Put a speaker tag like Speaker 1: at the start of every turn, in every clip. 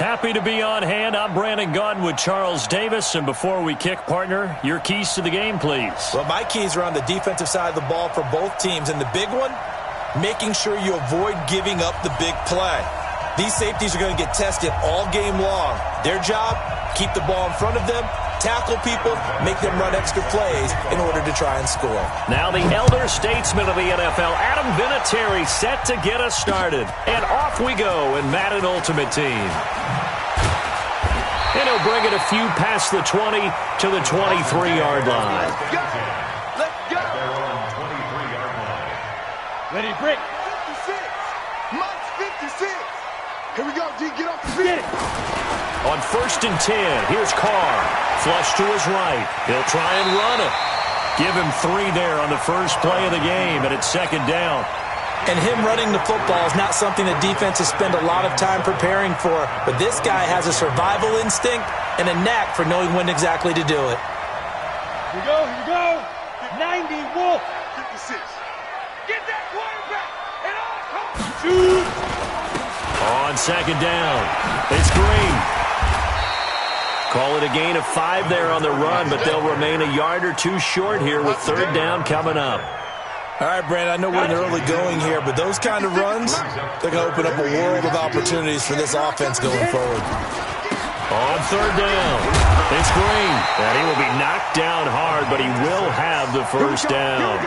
Speaker 1: Happy to be on hand. I'm Brandon Gaudin with Charles Davis. And before we kick, partner, your keys to the game, please.
Speaker 2: Well, my keys are on the defensive side of the ball for both teams. And the big one, making sure you avoid giving up the big play. These safeties are going to get tested all game long. Their job, keep the ball in front of them, tackle people, make them run extra plays in order to try and score.
Speaker 1: Now the elder statesman of the NFL, Adam Vinatieri, set to get us started. And off we go in Madden Ultimate Team. And he'll bring it a few past the 20 to the 23-yard line.
Speaker 3: Let's go. Ready, break. 56. Mike's 56. Here we go, D. Get off the field.
Speaker 1: On 1st and 10, here's Carr. Flush to his right. He'll try and run it. Give him 3 there on the first play of the game, and it's 2nd down.
Speaker 2: And him running the football is not something that defenses spend a lot of time preparing for. But this guy has a survival instinct and a knack for knowing when exactly to do it.
Speaker 3: Here we go, here we go. 90 Wolf. 56. Get that quarterback. And all comes. Shoot.
Speaker 1: On 2nd down, it's Green. Call it a gain of 5 there on the run, but they'll remain a yard or 2 short here with 3rd down coming up.
Speaker 2: All right, Brandon, I know we're in the early going here, but those kind of runs, they're going to open up a world of opportunities for this offense going forward.
Speaker 1: On 3rd down, it's Green. And he will be knocked down hard, but he will have the first down.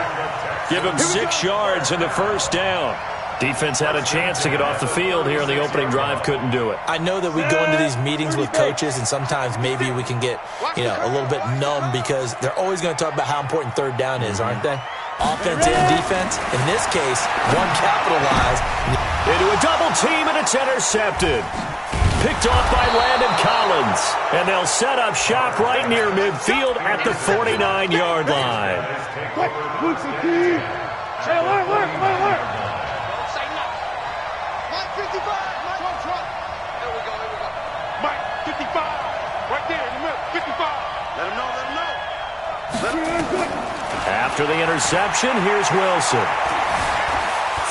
Speaker 1: Give him 6 yards in the first down. Defense had a chance to get off the field here in the opening drive, couldn't do it.
Speaker 2: I know that we go into these meetings with coaches, and sometimes maybe we can get, a little bit numb because they're always going to talk about how important 3rd down is, aren't they? Offense and defense. In this case, one capitalized.
Speaker 1: Into a double team, and it's intercepted. Picked off by Landon Collins. And they'll set up shop right near midfield at the 49-yard line.
Speaker 3: Mike 55. Here we go. Mike 55. Right there in the middle. 55. Let him know.
Speaker 1: After the interception, here's Wilson.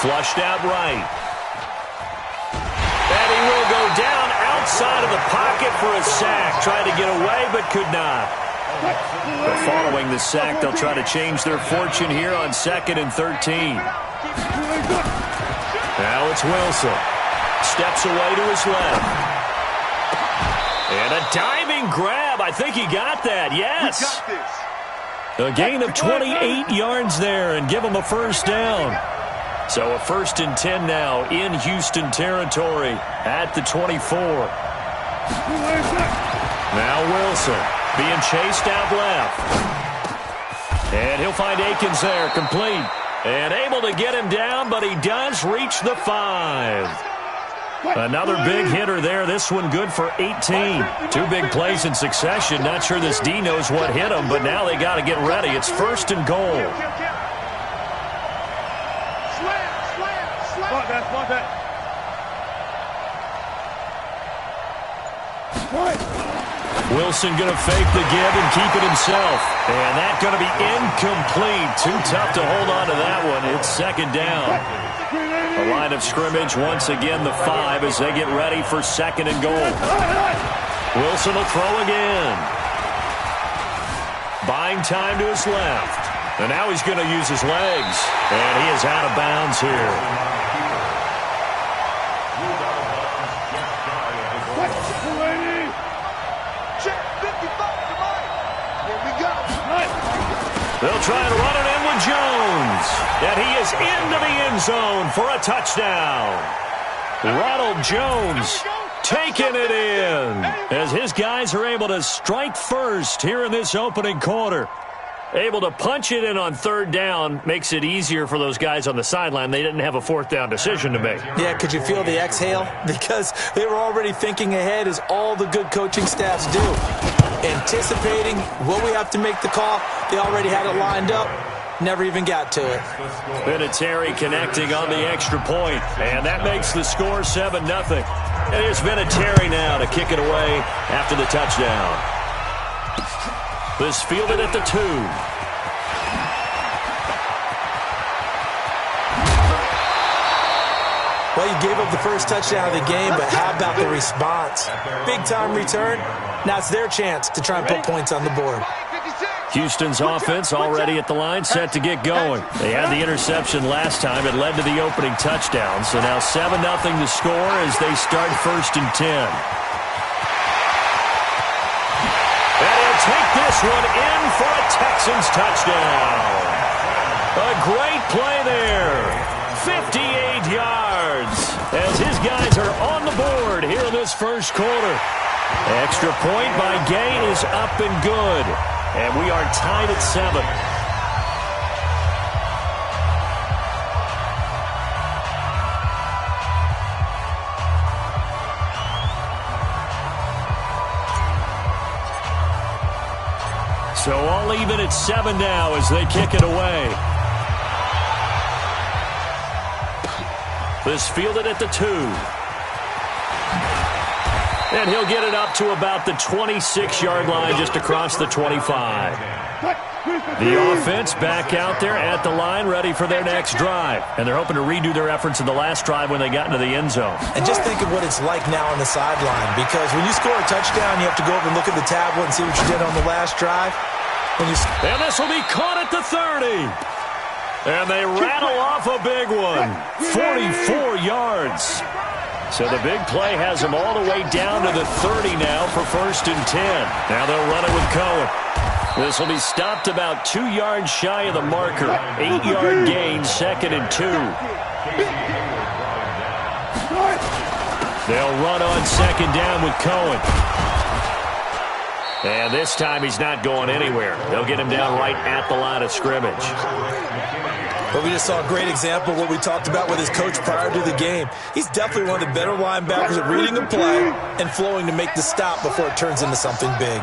Speaker 1: Flushed out right. And he will go down outside of the pocket for a sack. Tried to get away, but could not. But following the sack, they'll try to change their fortune here on 2nd and 13. Now it's Wilson. Steps away to his left. And a diving grab. I think he got that. Yes.
Speaker 3: We got this.
Speaker 1: A gain of 28 yards there and give them a first down. So a 1st and 10 now in Houston territory at the 24. Now Wilson being chased out left. And he'll find Akins there, complete. And able to get him down, but he does reach the 5. Another big hitter there. This one good for 18. 2 big plays in succession. Not sure this D knows what hit him, but now they got to get ready. It's 1st and goal. Wilson going to fake the give and keep it himself. And that's going to be incomplete. Too tough to hold on to that one. It's 2nd down. The line of scrimmage, once again, the 5 as they get ready for 2nd and goal. Wilson will throw again. Buying time to his left. And now he's going to use his legs. And he is out of bounds here. They'll try and run it in with Jones. And he is into the end zone for a touchdown. Ronald Jones taking it in as his guys are able to strike first here in this opening quarter. Able to punch it in on 3rd down makes it easier for those guys on the sideline. They didn't have a 4th down decision to make.
Speaker 2: Yeah, could you feel the exhale? Because they were already thinking ahead, as all the good coaching staffs do. Anticipating what we have to make the call. They already had it lined up. Never even got to it.
Speaker 1: Vinatieri connecting on the extra point. And that makes the score 7-0. And here's Vinatieri now to kick it away after the touchdown. This fielded at the 2.
Speaker 2: Well, you gave up the first touchdown of the game, but how about the response? Big-time return. Now it's their chance to try and put points on the board.
Speaker 1: Houston's offense already at the line, set to get going. They had the interception last time. It led to the opening touchdown. So now 7-0 to score as they start 1st and 10. And he'll take this one in for a Texans touchdown. A great play there. 58 yards as his guys are on the board here in this first quarter. Extra point by Gay is up and good. And we are tied at 7. So all even at 7 now as they kick it away. This fielded at the 2. And he'll get it up to about the 26-yard line, just across the 25. The offense back out there at the line, ready for their next drive. And they're hoping to redo their efforts in the last drive when they got into the end zone.
Speaker 2: And just think of what it's like now on the sideline, because when you score a touchdown, you have to go over and look at the tablet and see what you did on the last drive.
Speaker 1: And this will be caught at the 30. And they rattle off a big one. 44 yards. So the big play has them all the way down to the 30 now for 1st and 10. Now they'll run it with Cohen. This will be stopped about 2 yards shy of the marker. 8-yard gain, 2nd and 2. They'll run on 2nd down with Cohen. And this time he's not going anywhere. They'll get him down right at the line of scrimmage.
Speaker 2: But we just saw a great example of what we talked about with his coach prior to the game. He's definitely one of the better linebackers at reading a play and flowing to make the stop before it turns into something big.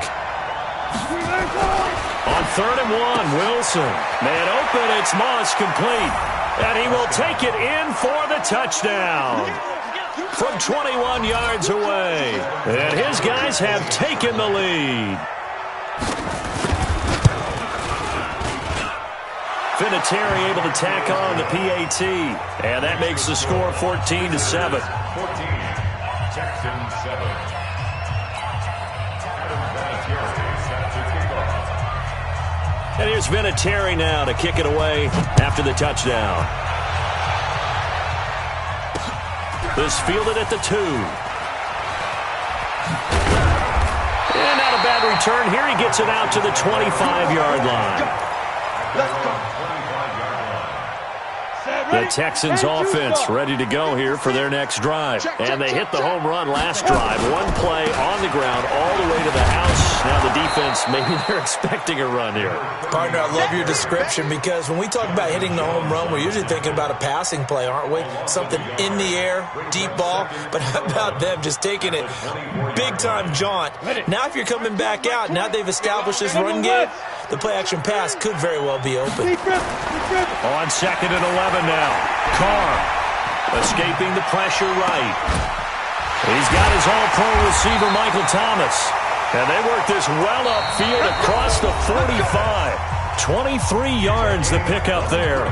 Speaker 1: On 3rd and 1, Wilson. Man open, it's Moss, complete. And he will take it in for the touchdown. From 21 yards away. And his guys have taken the lead. Vinatieri able to tack on the PAT. And that makes the score 14-7.
Speaker 4: 14, Texans 7.
Speaker 1: And here's Vinatieri now to kick it away after the touchdown. This fielded at the 2. And not a bad return here. He gets it out to the 25-yard line.
Speaker 3: Let's go.
Speaker 1: The Texans offense ready to go here for their next drive. And they hit the home run last drive. One play on the ground all the way to the house. Now the defense, maybe they're expecting a run here.
Speaker 2: Partner, I love your description, because when we talk about hitting the home run, we're usually thinking about a passing play, aren't we? Something in the air, deep ball. But how about them just taking it big-time jaunt? Now if you're coming back out, now they've established this run game, the play-action pass could very well be open.
Speaker 1: On 2nd and 11 now. Carr escaping the pressure right. He's got his all-pro receiver, Michael Thomas. And they work this well upfield across the 45. 23 yards the pickup there.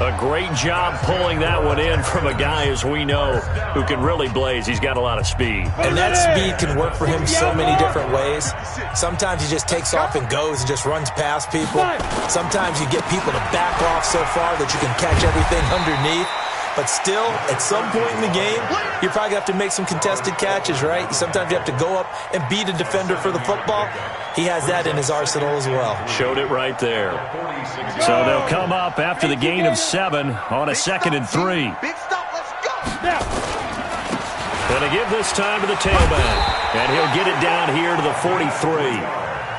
Speaker 1: A great job pulling that one in from a guy, as we know, who can really blaze. He's got a lot of speed.
Speaker 2: And that speed can work for him so many different ways. Sometimes he just takes off and goes and just runs past people. Sometimes you get people to back off so far that you can catch everything underneath. But still, at some point in the game, you're probably going to have to make some contested catches, right? Sometimes you have to go up and beat a defender for the football. He has that in his arsenal as well.
Speaker 1: Showed it right there. So they'll come up after the gain of 7 on a 2nd and 3.
Speaker 3: Big stop, let's go. Now.
Speaker 1: Going to give this time to the tailback. And he'll get it down here to the 43.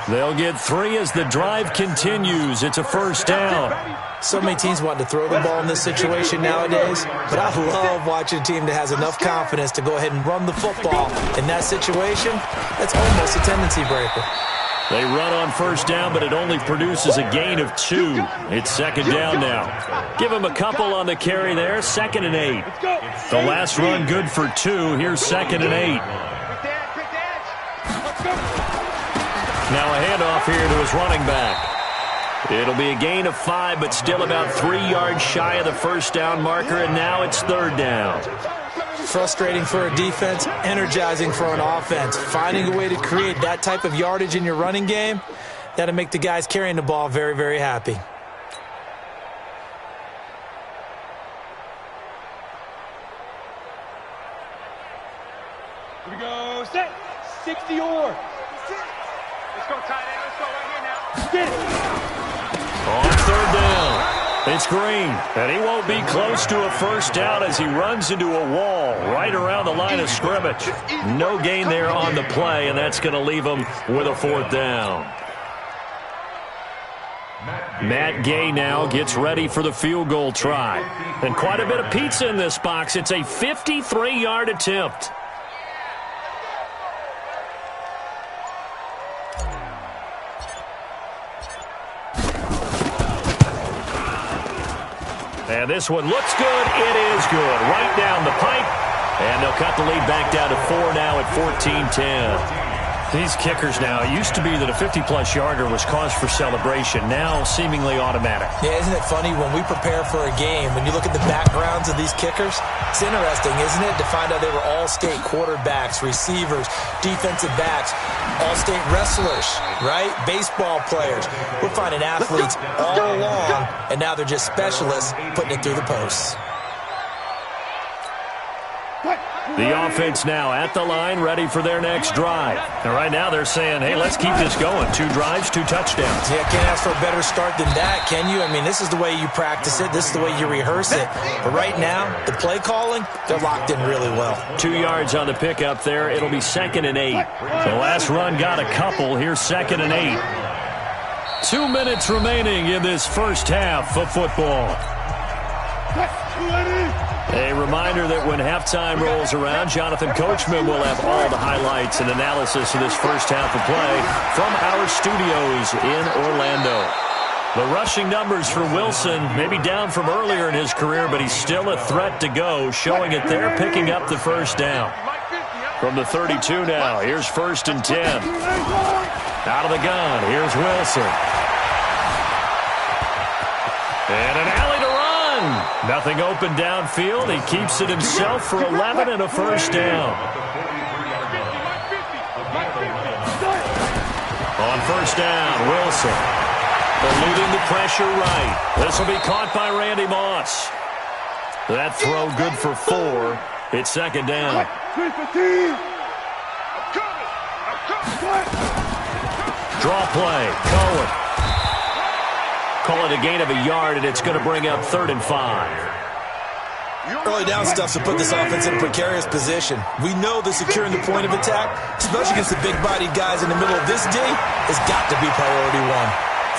Speaker 1: They'll get 3 as the drive continues. It's a 1st down.
Speaker 2: So many teams want to throw the ball in this situation nowadays, but I love watching a team that has enough confidence to go ahead and run the football. In that situation, that's almost a tendency breaker.
Speaker 1: They run on 1st down, but it only produces a gain of 2. It's 2nd down now. Give him a couple on the carry there. 2nd and 8. The last run good for 2. Here's 2nd and 8. Now a handoff here to his running back. It'll be a gain of 5, but still about 3 yards shy of the first down marker, and now it's 3rd down.
Speaker 2: Frustrating for a defense, energizing for an offense. Finding a way to create that type of yardage in your running game, that'll make the guys carrying the ball very, very happy.
Speaker 3: Here we go, set, 60 or. Let's go, tight end, let's go right here now. Get it.
Speaker 1: On 3rd down, it's Green, and he won't be close to a first down as he runs into a wall right around the line of scrimmage. No gain there on the play, and that's going to leave him with a 4th down. Matt Gay now gets ready for the field goal try. And quite a bit of pizza in this box. It's a 53-yard attempt. And this one looks good. It is good. Right down the pipe. And they'll cut the lead back down to 4 now at 14-10. These kickers now, it used to be that a 50-plus yarder was cause for celebration. Now seemingly automatic.
Speaker 2: Yeah, isn't it funny when we prepare for a game, when you look at the backgrounds of these kickers, it's interesting, isn't it, to find out they were all-state quarterbacks, receivers, defensive backs, all-state wrestlers, right? Baseball players. We're finding athletes all along, and now they're just specialists putting it through the posts.
Speaker 1: The offense now at the line, ready for their next drive. And right now they're saying, hey, let's keep this going. 2 drives, 2 touchdowns.
Speaker 2: Yeah, can't ask for a better start than that, can you? I mean, this is the way you practice it. This is the way you rehearse it. But right now, the play calling, they're locked in really well.
Speaker 1: 2 yards on the pickup there. It'll be 2nd and 8. The last run got a couple. Here's 2nd and 8. 2 minutes remaining in this first half of football. A reminder that when halftime rolls around, Jonathan Coachman will have all the highlights and analysis of this first half of play from our studios in Orlando. The rushing numbers for Wilson may be down from earlier in his career, but he's still a threat to go, showing it there, picking up the first down. From the 32 now, here's 1st and 10. Out of the gun, here's Wilson. And an alley to run. Nothing open downfield. He keeps it himself for 11 and a first down. On first down, Wilson. Eluding the pressure right. This will be caught by Randy Moss. That throw good for 4. It's 2nd down. Draw play. Cohen. Call it a gain of a yard, and it's going to bring up 3rd and 5.
Speaker 2: Early down stuff to put this offense in a precarious position. We know that securing the point of attack, especially against the big-bodied guys in the middle of this D, has got to be priority 1.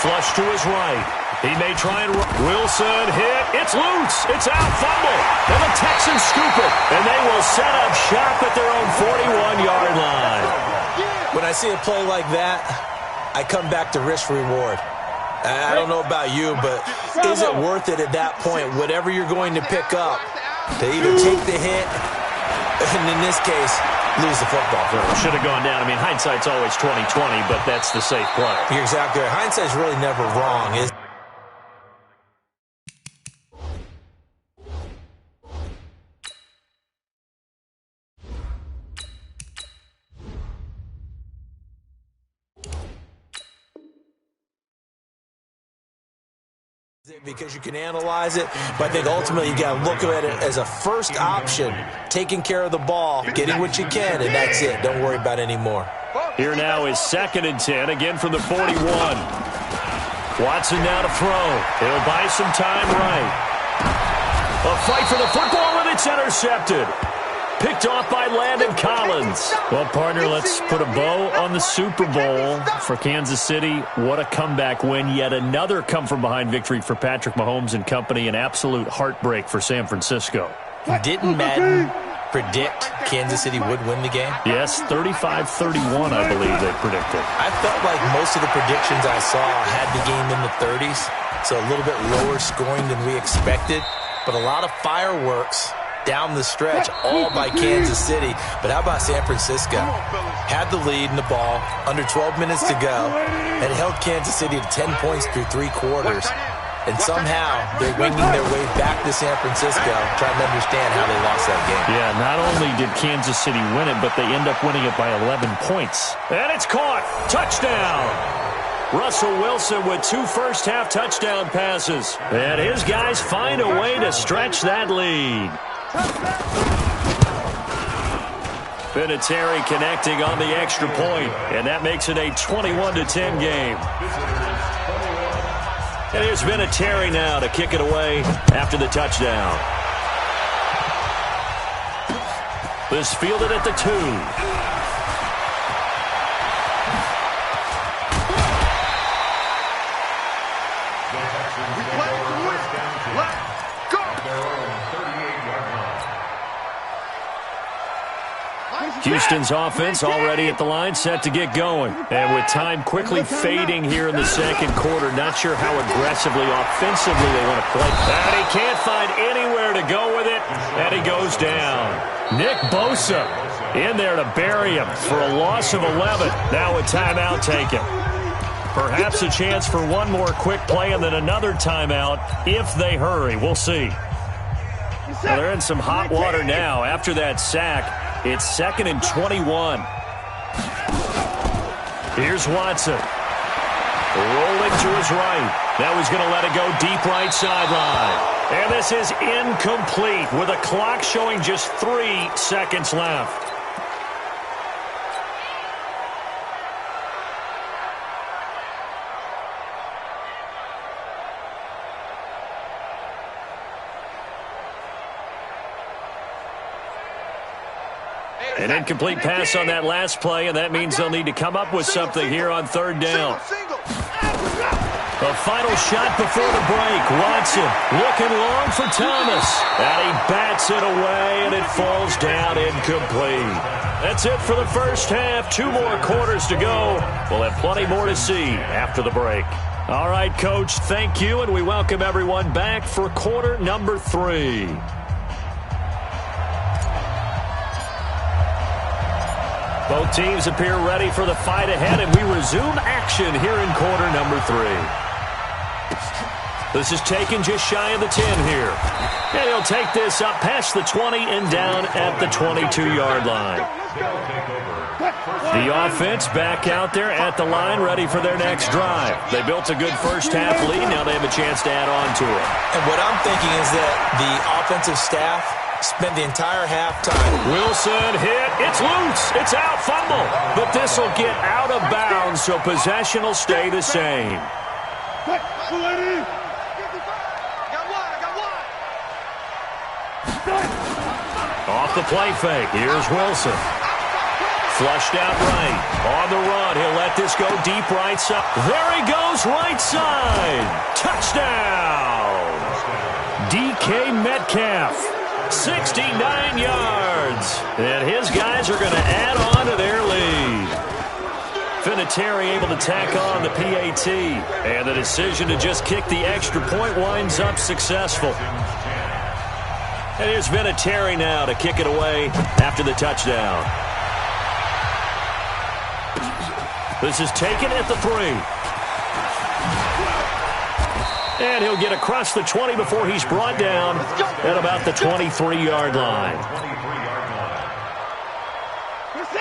Speaker 1: Flush to his right. He may try and run. Wilson hit. It's loose. It's out. Fumble. And the Texans scoop it. And they will set up shop at their own 41-yard line.
Speaker 2: When I see a play like that, I come back to risk-reward. I don't know about you, but is it worth it at that point, whatever you're going to pick up, to either take the hit, and in this case, lose the football?
Speaker 1: Should have gone down. I mean, hindsight's always 20/20, but that's the safe play.
Speaker 2: You're exactly right. Hindsight's really never wrong, is it? Because you can analyze it, but I think ultimately you got to look at it as a first option, taking care of the ball, getting what you can, and that's it. Don't worry about any more.
Speaker 1: Here now is 2nd and 10, again from the 41. Watson now to throw. He'll buy some time right. A fight for the football, and it's intercepted. Picked off by Landon Collins. Well, partner, let's put a bow on the Super Bowl for Kansas City. What a comeback win. Yet another come-from-behind victory for Patrick Mahomes and company. An absolute heartbreak for San Francisco.
Speaker 2: Didn't Madden predict Kansas City would win the game?
Speaker 1: Yes, 35-31, I believe they predicted.
Speaker 2: I felt like most of the predictions I saw had the game in the 30s, so a little bit lower scoring than we expected, but a lot of fireworks down the stretch, all by Kansas City. But how about San Francisco? Had the lead in the ball, under 12 minutes to go, and held Kansas City to 10 points through 3 quarters. And somehow they're winging their way back to San Francisco, trying to understand how they lost that game.
Speaker 1: Yeah, not only did Kansas City win it, but they end up winning it by 11 points. And it's caught. Touchdown. Russell Wilson with 2 first-half touchdown passes. And his guys find a way to stretch that lead. Vinatieri connecting on the extra point, and that makes it a 21-10 game. And here's Vinatieri now to kick it away after the touchdown. This fielded at the 2. Houston's offense already at the line, set to get going. And with time quickly fading here in the second quarter, not sure how aggressively, offensively they want to play. And he can't find anywhere to go with it, and he goes down. Nick Bosa in there to bury him for a loss of 11. Now a timeout taken. Perhaps a chance for one more quick play and then another timeout if they hurry. We'll see. Well, they're in some hot water now after that sack. It's 2nd and 21. Here's Watson. Rolling to his right. Now he's going to let it go deep right sideline. And this is incomplete with a clock showing just 3 seconds left. An incomplete pass on that last play, and that means they'll need to come up with something here on 3rd down. A final shot before the break. Watson looking long for Thomas. And he bats it away, and it falls down incomplete. That's it for the first half. 2 more quarters to go. We'll have plenty more to see after the break. All right, Coach, thank you, and we welcome everyone back for quarter number 3. Both teams appear ready for the fight ahead, and we resume action here in quarter number 3. This is taken just shy of the 10 here. And he'll take this up past the 20 and down at the 22-yard line. The offense back out there at the line, ready for their next drive. They built a good first-half lead. Now they have a chance to add on to it.
Speaker 2: And what I'm thinking is that the offensive staff spent the entire halftime.
Speaker 1: Wilson hit. It's loose. It's out. Fumble. But this will get out of bounds, so possession will stay the same. Off the play fake. Here's Wilson. Flushed out right. On the run. He'll let this go deep right side. There he goes right side. Touchdown. DK Metcalf. 69 yards. And his guys are going to add on to their lead. Vinatieri able to tack on the PAT. And the decision to just kick the extra point winds up successful. And here's Vinatieri now to kick it away after the touchdown. This is taken at the 3. And he'll get across the 20 before he's brought down at about the 23-yard line.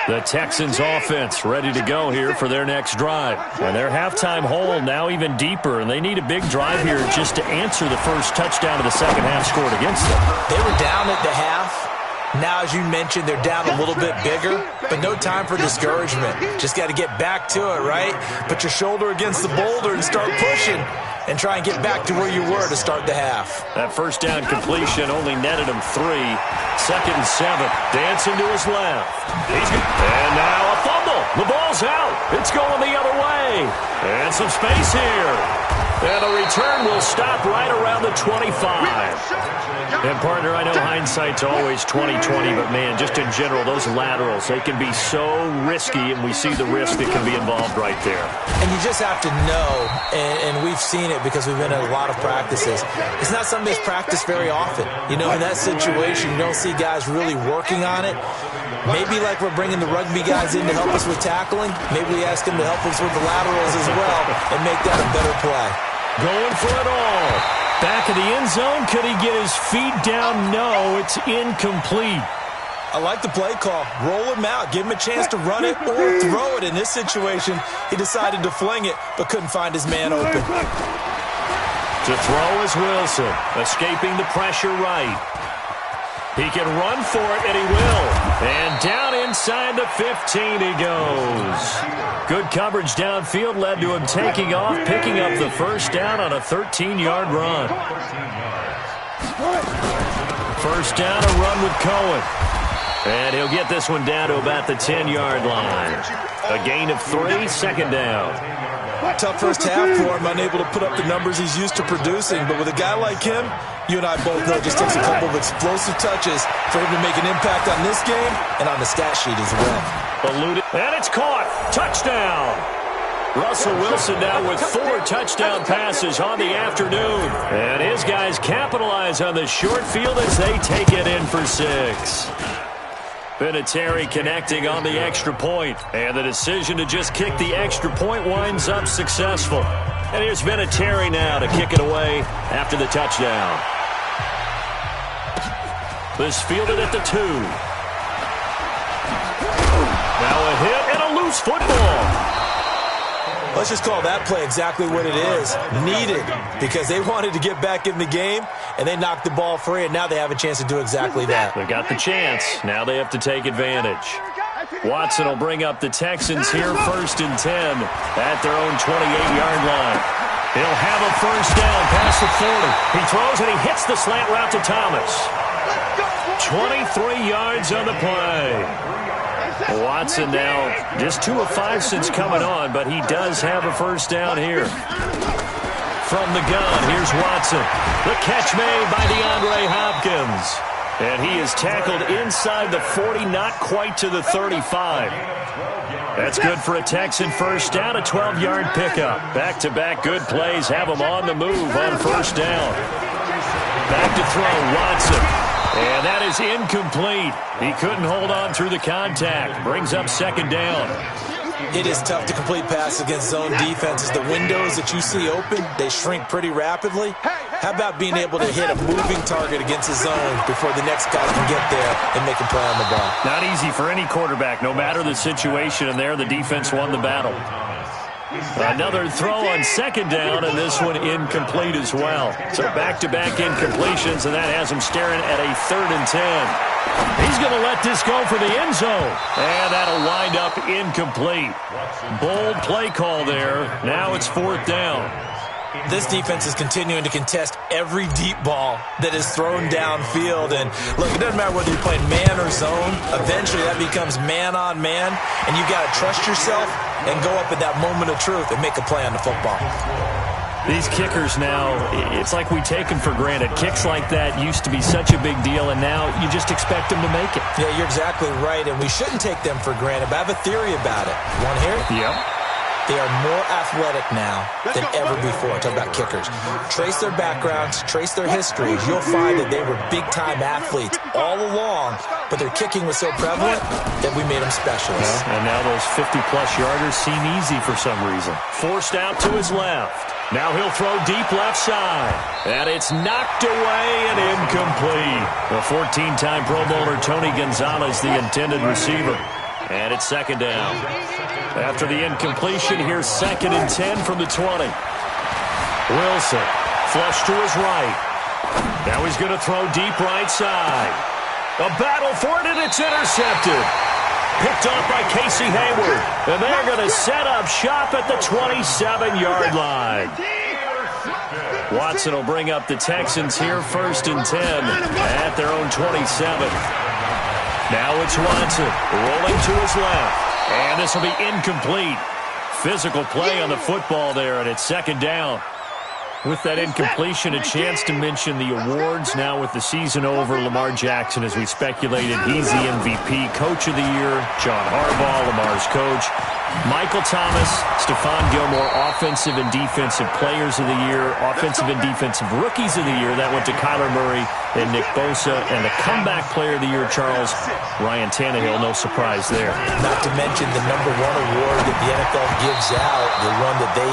Speaker 1: The Texans offense ready to go here for their next drive. And their halftime hole now even deeper, and they need a big drive here just to answer the first touchdown of the second half scored against them.
Speaker 2: They were down at the half. Now, as you mentioned, they're down a little bit bigger, but no time for discouragement. Just got to get back to it, right? Put your shoulder against the boulder and start pushing and try and get back to where you were to start the half.
Speaker 1: That first down completion only netted him 3. 2nd and 7. Dancing to his left. And now a fumble. The ball's out. It's going the other way. And some space here. And the return will stop right around the 25. And, partner, I know hindsight's always 20/20, but, man, just in general, those laterals, they can be so risky, and we see the risk that can be involved right there.
Speaker 2: And you just have to know, and we've seen it because we've been at a lot of practices, it's not something that's practiced very often. You know, in that situation, you don't see guys really working on it. Maybe like we're bringing the rugby guys in to help us with tackling, maybe we ask them to help us with the laterals as well and make that a better play.
Speaker 1: Going for it all. Back of the end zone. Could he get his feet down? No, it's incomplete.
Speaker 2: I like the play call. Roll him out. Give him a chance to run it or throw it. In this situation, he decided to fling it but couldn't find his man open.
Speaker 1: To throw is Wilson, escaping the pressure right. He can run for it, and he will. And down inside the 15 he goes. Good coverage downfield led to him taking off, picking up the first down on a 13-yard run. First down, a run with Cohen. And he'll get this one down to about the 10-yard line. A gain of 3, second down.
Speaker 2: Tough first half for him, unable to put up the numbers he's used to producing. But with a guy like him, you and I both know it just takes a couple of explosive touches for him to make an impact on this game and on the stat sheet as well.
Speaker 1: Eluded, and it's caught. Touchdown. Russell Wilson now with 4 touchdown passes on the afternoon. And his guys capitalize on the short field as they take it in for 6. Vinatieri connecting on the extra point. And the decision to just kick the extra point winds up successful. And here's Vinatieri now to kick it away after the touchdown. This fielded at the 2. Now a hit and a loose football.
Speaker 2: Let's just call that play exactly what it is. Needed, because they wanted to get back in the game, and they knocked the ball free, and now they have a chance to do exactly that.
Speaker 1: They got the chance. Now they have to take advantage. Watson will bring up the Texans here, 1st and 10 at their own 28-yard line. He'll have a first down past the 40. He throws, and he hits the slant route to Thomas. 23 yards on the play. Watson now just 2 of 5 since coming on, but he does have a first down here. From the gun, here's Watson. The catch made by DeAndre Hopkins. And he is tackled inside the 40, not quite to the 35. That's good for a Texan first down, a 12-yard pickup. Back-to-back good plays have him on the move on first down. Back to throw, Watson. And that is incomplete. He couldn't hold on through the contact. Brings up second down.
Speaker 2: It is tough to complete passes against zone defenses. The windows that you see open, they shrink pretty rapidly. How about being able to hit a moving target against a zone before the next guy can get there and make a play on the ball?
Speaker 1: Not easy for any quarterback, no matter the situation. And there, the defense won the battle. Another throw on second down, and this one incomplete as well. So back-to-back incompletions, and that has him staring at a 3rd and 10. He's going to let this go for the end zone, and that'll wind up incomplete. Bold play call there. Now it's 4th down.
Speaker 2: This defense is continuing to contest every deep ball that is thrown downfield. And look, it doesn't matter whether you're playing man or zone. Eventually that becomes man on man, and you got to trust yourself and go up at that moment of truth and make a play on the football.
Speaker 1: These kickers now, it's like we take them for granted. Kicks like that used to be such a big deal, and now you just expect them to make it.
Speaker 2: Yeah, you're exactly right, and we shouldn't take them for granted, but I have a theory about it. You want to hear it?
Speaker 1: Yep.
Speaker 2: They are more athletic now than ever before. Talk about kickers. Trace their backgrounds, trace their histories. You'll find that they were big-time athletes all along, but their kicking was so prevalent that we made them specialists.
Speaker 1: Yeah, and now those 50-plus yarders seem easy for some reason. Forced out to his left. Now he'll throw deep left side. And it's knocked away and incomplete. The 14-time Pro Bowler Tony Gonzalez, the intended receiver. And it's second down. After the incompletion, here's 2nd and 10 from the 20. Wilson, flush to his right. Now he's going to throw deep right side. A battle for it, and it's intercepted. Picked off by Casey Hayward. And they're going to set up shop at the 27-yard line. Watson will bring up the Texans here, 1st and 10 at their own 27. Now it's Watson rolling to his left. And this will be incomplete. Physical play on the football there, and it's second down. With that incompletion, a chance to mention the awards. Now with the season over, Lamar Jackson, as we speculated, he's the MVP, Coach of the Year. John Harbaugh, Lamar's coach. Michael Thomas, Stephon Gilmore, Offensive and Defensive Players of the Year, Offensive and Defensive Rookies of the Year. That went to Kyler Murray and Nick Bosa. And the Comeback Player of the Year, Charles, Ryan Tannehill. No surprise there.
Speaker 2: Not to mention the #1 award that the NFL gives out, the one that they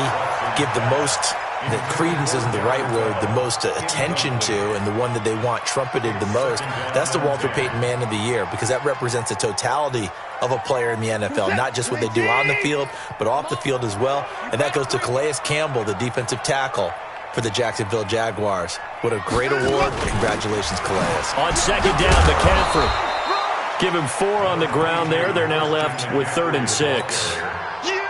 Speaker 2: give the most, that credence isn't the right word, the most attention to, and the one that they want trumpeted the most. That's the Walter Payton Man of the Year, because that represents the totality of a player in the NFL, not just what they do on the field, but off the field as well. And that goes to Calais Campbell, the defensive tackle for the Jacksonville Jaguars. What a great award. Congratulations, Calais.
Speaker 1: On second down, McCaffrey. Give him 4 on the ground there. They're now left with 3rd and 6.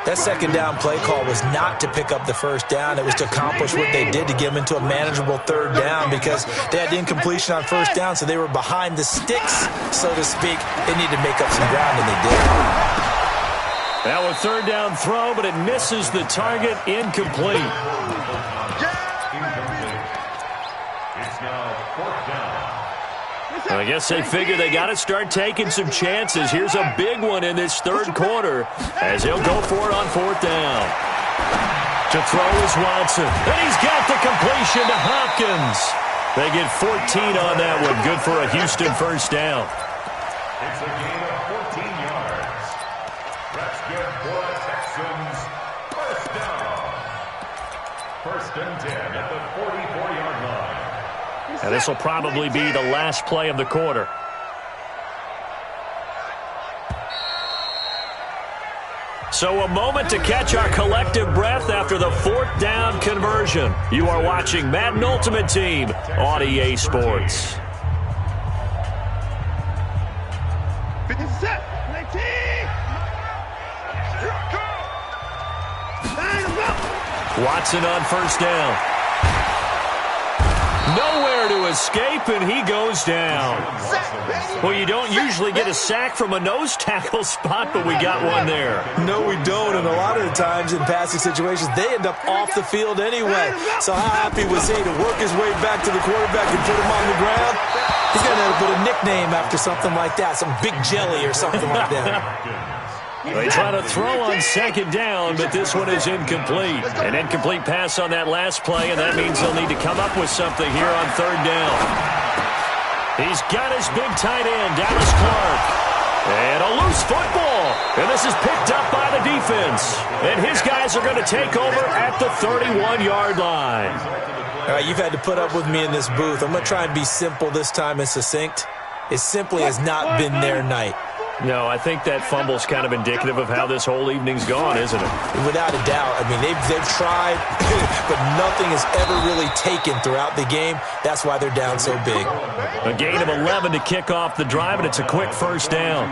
Speaker 2: That second down play call was not to pick up the first down. It was to accomplish what they did, to get them into a manageable 3rd down, because they had incompletion on first down, so they were behind the sticks, so to speak. They needed to make up some ground, and they did.
Speaker 1: Now a 3rd down throw, but it misses the target, incomplete.
Speaker 3: It's now 4th down.
Speaker 1: I guess they figure they got to start taking some chances. Here's a big one in this 3rd quarter as he'll go for it on 4th down. To throw is Watson. And he's got the completion to Hopkins. They get 14 on that one. Good for a Houston first down.
Speaker 3: It's a gain of 14 yards. That's good for the Texans. First down. 1st and 10 at the 44-yard line.
Speaker 1: And this will probably be the last play of the quarter. So a moment to catch our collective breath after the 4th down conversion. You are watching Madden Ultimate Team on EA Sports.
Speaker 3: 57, 19.
Speaker 1: Watson on first down. Nowhere to escape, and he goes down. Well, you don't usually get a sack from a nose tackle spot, but we got one there.
Speaker 2: No, we don't, and a lot of the times in passing situations, they end up off the field anyway. So how happy was he to work his way back to the quarterback and put him on the ground? He's going to have to put a nickname after something like that, some Big Jelly or something like that.
Speaker 1: They try to throw on second down, but this one is incomplete. An incomplete pass on that last play, and that means they'll need to come up with something here on 3rd down. He's got his big tight end, Dallas Clark. And a loose football. And this is picked up by the defense. And his guys are going to take over at the 31-yard line.
Speaker 2: All right, you've had to put up with me in this booth. I'm going to try and be simple this time and succinct. It simply has not been their night.
Speaker 1: No, I think that fumble's kind of indicative of how this whole evening's gone, isn't it?
Speaker 2: Without a doubt. I mean, they've tried, but nothing has ever really taken throughout the game. That's why they're down so big.
Speaker 1: A gain of 11 to kick off the drive, and it's a quick first down.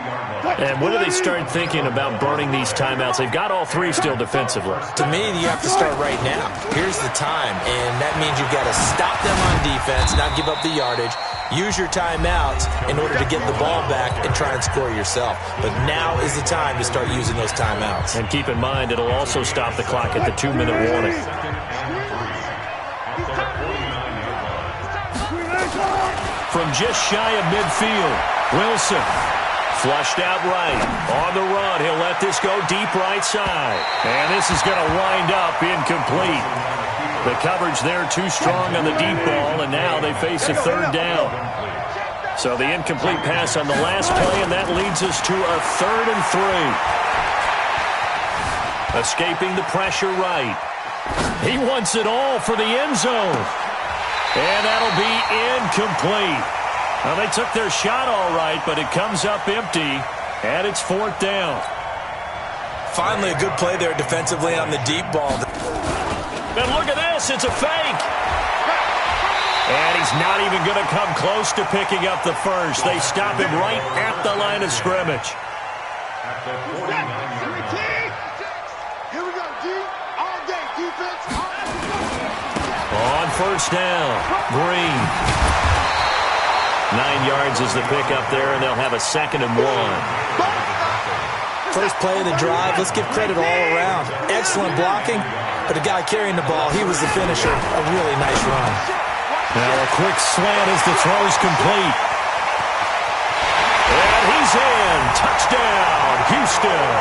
Speaker 1: And when do they start thinking about burning these timeouts? They've got all 3 still defensively.
Speaker 2: To me, you have to start right now. Here's the time, and that means you've got to stop them on defense, not give up the yardage. Use your timeouts in order to get the ball back and try and score yourself. But now is the time to start using those timeouts.
Speaker 1: And keep in mind, it'll also stop the clock at the 2-minute warning. From just shy of midfield, Wilson flushed out right. On the run, he'll let this go deep right side. And this is going to wind up incomplete. The coverage there too strong on the deep ball, and now they face a 3rd down. So the incomplete pass on the last play, and that leads us to a 3rd and 3. Escaping the pressure right. He wants it all for the end zone. And that'll be incomplete. Well, they took their shot all right, but it comes up empty, and it's 4th down.
Speaker 2: Finally, a good play there defensively on the deep ball.
Speaker 1: And look at this, it's a fake. And he's not even going to come close to picking up the first. They stop him right at the line of scrimmage.
Speaker 3: Here we go, G. All day, defense.
Speaker 1: On first down, Green. 9 yards is the pickup there, and they'll have a 2nd and 1.
Speaker 2: First play of the drive, let's give credit all around. Excellent blocking. but the guy carrying the ball, he was the finisher. A really nice run.
Speaker 1: Now a quick slant as the throw's complete. And he's in. Touchdown, Houston.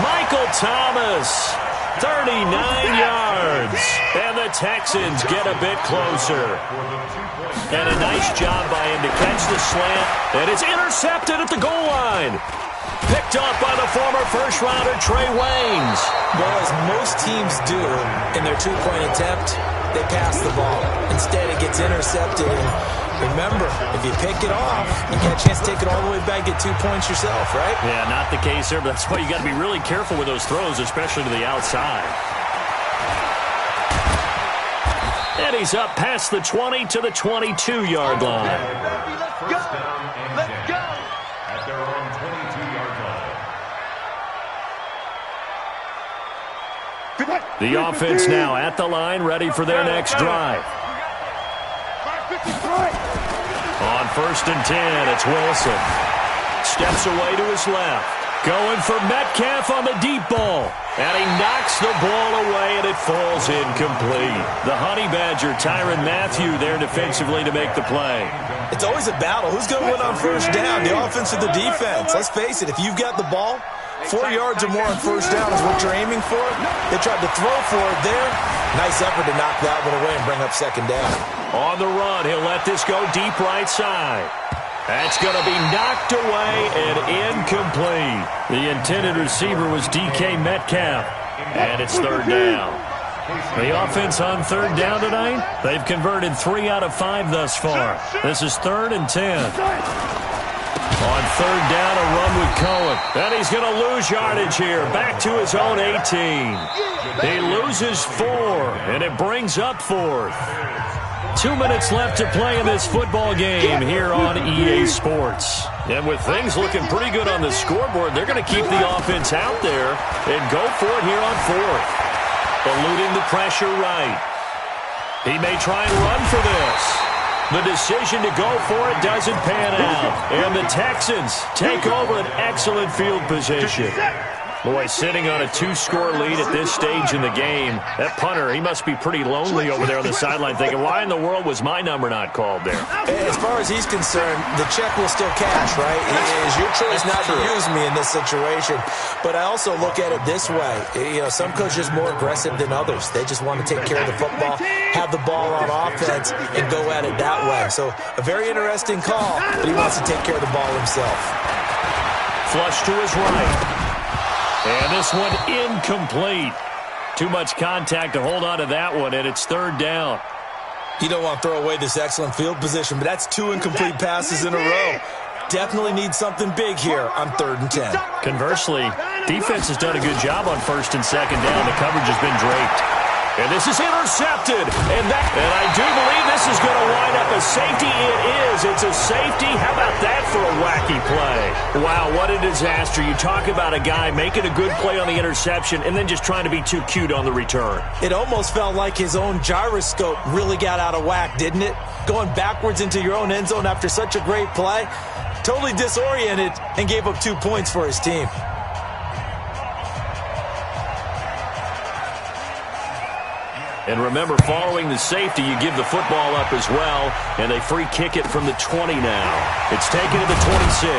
Speaker 1: Michael Thomas, 39 yards. And the Texans get a bit closer. And a nice job by him to catch the slant. And it's intercepted at the goal line. Picked up by the former first-rounder Trey Waynes.
Speaker 2: Well, as most teams do in their two-point attempt, they pass the ball. Instead, it gets intercepted. And remember, if you pick it off, you get a chance to take it all the way back, get 2 points yourself, right?
Speaker 1: Yeah, not the case there, but that's why you got to be really careful with those throws, especially to the outside. And he's up past the 20 to the 22-yard line.
Speaker 3: First down and 10 at their own 22-yard line.
Speaker 1: The offense now at the line, ready for their next drive. On 1st and 10, it's Wilson. Steps away to his left. Going for Metcalf on the deep ball. And he knocks the ball away, and it falls incomplete. The Honey Badger, Tyrann Mathieu, there defensively to make the play.
Speaker 2: It's always a battle. Who's going to win on first down, the offense or the defense? Let's face it, if you've got the ball, 4 yards or more on first down is what you're aiming for. They tried to throw for it there. Nice effort to knock that one away and bring up second down.
Speaker 1: On the run, he'll let this go deep right side. That's going to be knocked away and incomplete. The intended receiver was DK Metcalf, and it's third down. The offense on third down tonight, they've converted 3 out of 5 thus far. This is 3rd and 10. On third down, a run with Cohen. And he's going to lose yardage here, back to his own 18. He loses 4, and it brings up 4th. 2 minutes left to play in this football game here on EA Sports. And with things looking pretty good on the scoreboard, they're going to keep the offense out there and go for it here on 4th. Eluding the pressure right. He may try and run for this. The decision to go for it doesn't pan out. And the Texans take over an excellent field position. Boy, sitting on a 2-score lead at this stage in the game, that punter, he must be pretty lonely over there on the sideline thinking, why in the world was my number not called there?
Speaker 2: As far as he's concerned, the check will still cash, right? It is your choice not to use me in this situation. But I also look at it this way. You know, some coaches are more aggressive than others. They just want to take care of the football, have the ball on offense, and go at it that way. So a very interesting call, but he wants to take care of the ball himself.
Speaker 1: Flush to his right. And this one incomplete. Too much contact to hold on to that one, and it's third down.
Speaker 2: You don't want to throw away this excellent field position, but that's 2 incomplete passes in a row. Definitely need something big here on 3rd and 10.
Speaker 1: Conversely, defense has done a good job on 1st and 2nd down. The coverage has been draped. And this is intercepted. And I do believe this is going to wind up a safety. It is. It's a safety. How about that for a wacky play? Wow, what a disaster. You talk about a guy making a good play on the interception and then just trying to be too cute on the return.
Speaker 2: It almost felt like his own gyroscope really got out of whack, didn't it? Going backwards into your own end zone after such a great play. Totally disoriented and gave up 2 points for his team.
Speaker 1: And remember, following the safety, you give the football up as well, and they free kick it from the 20 now. It's taken to the 26.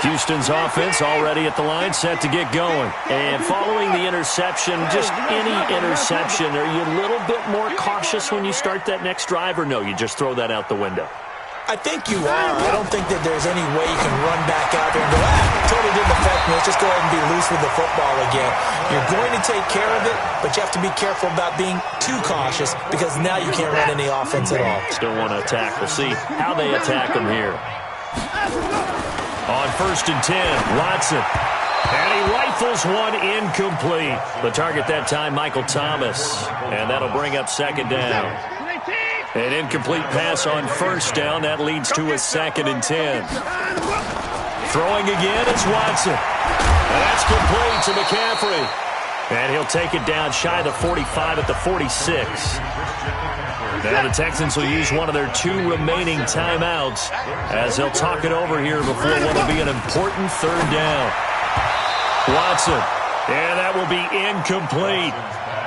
Speaker 1: Houston's offense already at the line, set to get going. And following the interception, just any interception, are you a little bit more cautious when you start that next drive, or no, you just throw that out the window?
Speaker 2: I think you are. I don't think that there's any way you can run back out there and go, totally didn't affect me. Let's just go ahead and be loose with the football again. You're going to take care of it, but you have to be careful about being too cautious because now you can't run any offense at all.
Speaker 1: Still want to attack. We'll see how they attack them here. On 1st and 10, Watson. And he rifles one incomplete. The target that time, Michael Thomas. And that'll bring up 2nd down. An incomplete pass on 1st down. That leads to a 2nd and 10. Throwing again, it's Watson. And that's complete to McCaffrey. And he'll take it down shy of the 45 at the 46. Now the Texans will use one of their 2 remaining timeouts as they'll talk it over here before what will be an important third down. Watson. And that will be incomplete.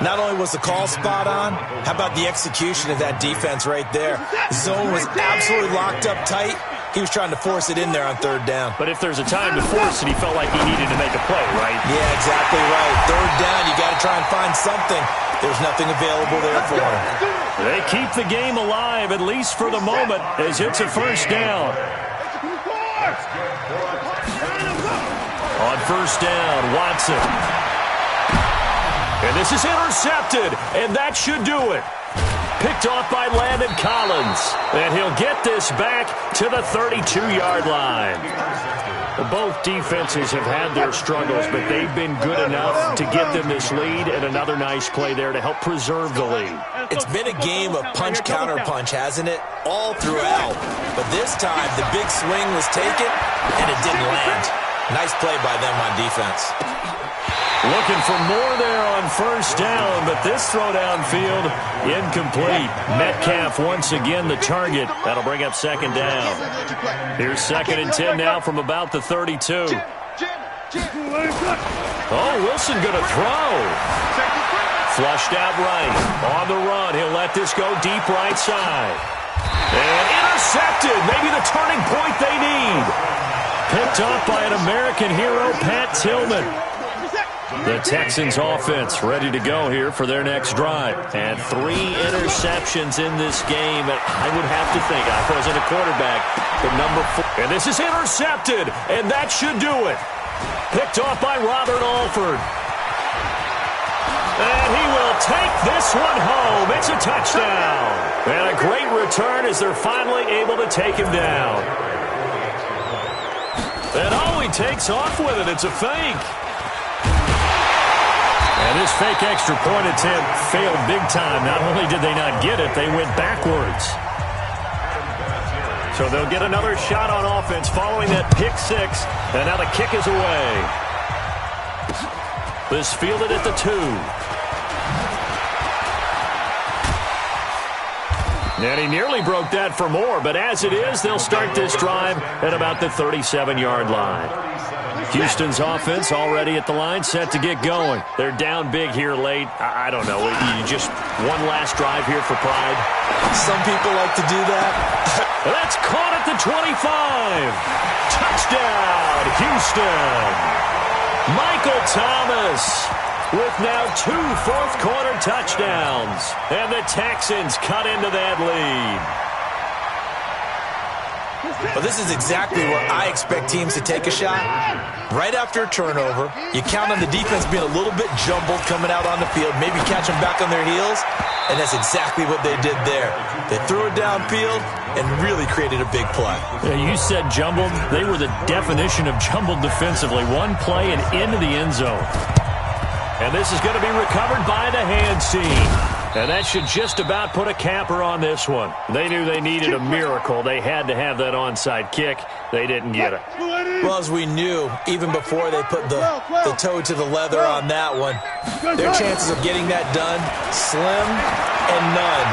Speaker 2: Not only was the call spot on, how about the execution of that defense right there? The zone was absolutely locked up tight. He was trying to force it in there on third down.
Speaker 1: But if there's a time to force it, he felt like he needed to make a play, right?
Speaker 2: Yeah, exactly right. Third down, you got to try and find something. There's nothing available there for him.
Speaker 1: They keep the game alive, at least for the moment, as it's a first down. On first down, Watson. And this is intercepted, and that should do it. Picked off by Landon Collins. And he'll get this back to the 32-yard line. Both defenses have had their struggles, but they've been good enough to get them this lead, and another nice play there to help preserve the lead.
Speaker 2: It's been a game of punch-counter-punch, hasn't it? All throughout. But this time, the big swing was taken, and it didn't land. Nice play by them on defense.
Speaker 1: Looking for more there on first down, but this throw downfield, incomplete. Metcalf once again the target. That'll bring up second down. Here's 2nd and 10 now from about the 32. Oh, Wilson going to throw. Flushed out right. On the run, he'll let this go deep right side. And intercepted. Maybe the turning point they need. Picked off by an American hero, Pat Tillman. The Texans offense ready to go here for their next drive. And 3 interceptions in this game. And I would have to think, I wasn't a quarterback, but number 4. And this is intercepted, and that should do it. Picked off by Robert Alford. And he will take this one home. It's a touchdown. And a great return as they're finally able to take him down. And oh, he takes off with it. It's a fake. And this fake extra point attempt failed big time. Not only did they not get it, they went backwards. So they'll get another shot on offense following that pick 6. And now the kick is away. This fielded at the 2. And he nearly broke that for more, but as it is, they'll start this drive at about the 37-yard line. Houston's offense already at the line, set to get going. They're down big here late. I don't know. You just one last drive here for pride.
Speaker 2: Some people like to do that.
Speaker 1: That's caught at the 25. Touchdown, Houston. Michael Thomas with now 2 fourth-quarter touchdowns. And the Texans cut into that lead.
Speaker 2: Well, this is exactly where I expect teams to take a shot. Right after a turnover, you count on the defense being a little bit jumbled coming out on the field, maybe catch them back on their heels, and that's exactly what they did there. They threw it downfield and really created a big play.
Speaker 1: Yeah, you said jumbled. They were the definition of jumbled defensively. One play and into the end zone. And this is going to be recovered by the hand team. And that should just about put a capper on this one. They knew they needed a miracle. They had to have that onside kick. They didn't get it.
Speaker 2: Well, as we knew, even before they put the toe to the leather on that one, their chances of getting that done, slim and none.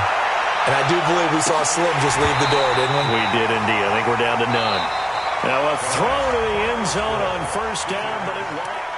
Speaker 2: And I do believe we saw Slim just leave the door, didn't we?
Speaker 1: We did indeed. I think we're down to none. Now a throw to the end zone on first down, but it won't.